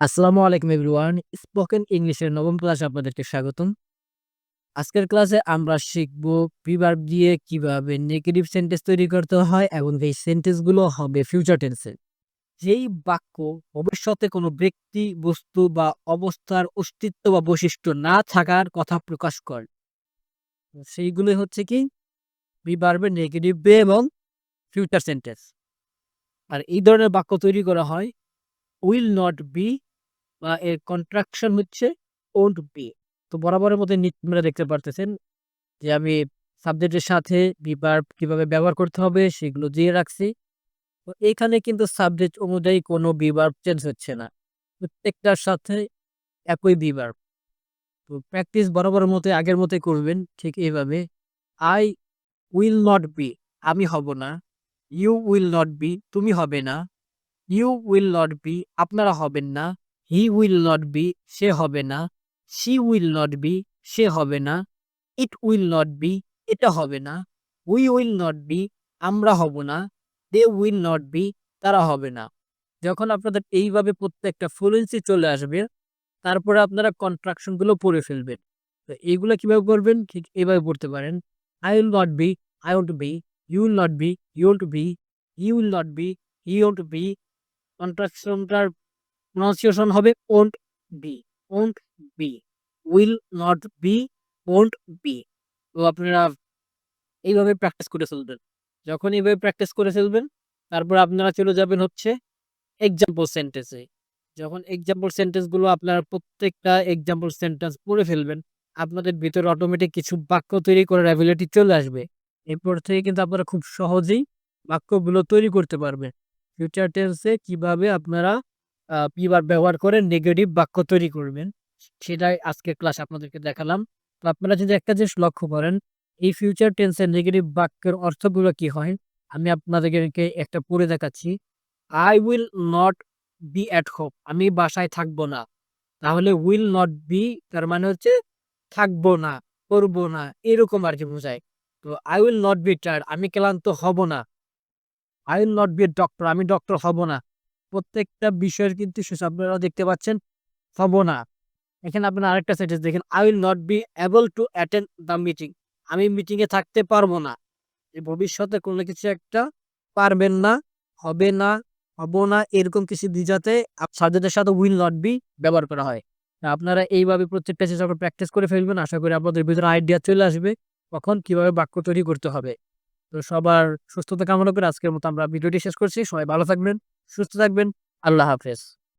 আসসালামু আলাইকুম everyone. Spoken ইংলিশের নবম ক্লাসে আপনাদেরকে স্বাগতম। আজকের ক্লাসে আমরা শিখব প্রিভার্ব দিয়ে কিভাবে নেগেটিভ সেন্টেন্স তৈরি করতে হয় এবং এই সেন্টেন্স গুলো হবে ফিউচার টেন্সে। যেই বাক্য ভবিষ্যতে কোনো ব্যক্তি, বস্তু বা অবস্থার অস্তিত্ব বা বৈশিষ্ট্য না থাকার কথা প্রকাশ করে। সেইগুলো হচ্ছে কি প্রিভার্বের নেগেটিভ বে এবং ফিউচার সেন্টেন্স। আর এই ধরনের বাক্য তৈরি করা হয় উইল নট বি বা এর কন্ট্রাকশন হচ্ছে ওন্ট বি। তো বরাবরের মতো আপনারা দেখতে পারতেছেন যে আমি সাবজেক্টের সাথে verb কিভাবে ব্যবহার করতে হবে সেগুলো দিয়ে রাখছি। তো এখানে কিন্তু সাবজেক্ট অনুযায়ী কোনো verb চেঞ্জ হচ্ছে না। প্রত্যেকটার সাথে একই verb। তো প্র্যাকটিস বরাবরের মতো আগের মতোই করবেন ঠিক এইভাবে। I will not be আমি হব না। You will not be তুমি হবে না। You will not be আপনারা হবেন না। He will not be সে হবে না। She will not be সে হবে না। It will not be এটা হবে না। We will not be আমরা হব না। They will not be তারা হবে না। যখন আপনাদের এইভাবে প্রত্যেকটা ফ্লুয়েন্সি চলে আসবে, তারপরে আপনারা কন্ট্রাকশন গুলো পড়ে ফেলবেন। তো এইগুলা কিভাবে করবেন? ঠিক এভাবে পড়তে পারেন। I will not be, I want to be, you will not be, you want to be, he will not be, he want to be কন্ট্রাকশনটার প্রনাউন্সিয়েশন হবে won't be, won't be, will not be, won't be. তো আপনারা এইভাবে practice করে ফেলবেন। যখন এইভাবে practice করে ফেলবেন, তারপর আপনারা চলে যাবেন হচ্ছে এক্সাম্পল সেন্টেন্সে। যখন এক্সাম্পল সেন্টেন্স গুলো আপনারা প্রত্যেকটা এক্সাম্পল সেন্টেন্স পড়ে ফেলবেন, আপনাদের ভিতরে অটোমেটিক কিছু বাক্য তৈরি করার অ্যাবিলিটি চলে আসবে। এরপর থেকে কিন্তু আপনারা খুব সহজেই বাক্যগুলো তৈরি করতে পারবেন। ফিউচার টেন্সে কিভাবে আপনারা প্রিভার্ব ব্যবহার করে নেগেটিভ বাক্য তৈরি করবেন, সেটাই আজকের ক্লাস আপনাদেরকে দেখালাম। তো আপনারা যদি একটা জিনিস লক্ষ্য করেন, এই ফিউচার টেন্সের নেগেটিভ বাক্যের অর্থগুলো কি হয়? আমি আপনাদেরকে একটা পড়ে দেখাচ্ছি। I will not be at home আমি বাসায় থাকবো না। তাহলে will not be তার মানে হচ্ছে থাকবো না, করবো না এরকম আরকি বোঝায়। তো I will not be tired আমি ক্লান্ত হব না। I will not be a doctor আমি ডক্টর হব না। প্রত্যেকটা বিষয়ের কিন্তু শেষে আপনারা দেখতে পাচ্ছেন হব না। এখানে আপনারা আরেকটা সেন্টেন্স দেখেন I will not be able to attend the meeting আমি মিটিং এ থাকতে পারবো না। যে ভবিষ্যতে কোনো কিছু একটা পারবেন না, হবে না, হব না এরকম কিছু বুঝাতে সাবজেক্টের সাথে will not be ব্যবহার করা হয়। আপনারা এইভাবে প্রত্যেকটা জিনিস যখন প্র্যাকটিস করে ফেলবেন আশা করি আপনাদের ভিতরে আইডিয়া চলে আসবে কখন কিভাবে বাক্য তৈরি করতে হবে। তো সবার সুস্থতা কামনা করে আজকের মতো আমরা ভিডিওটি শেষ করছি। সবাই ভালো থাকবেন, সুস্থ থাকবেন। আল্লাহ হাফেজ।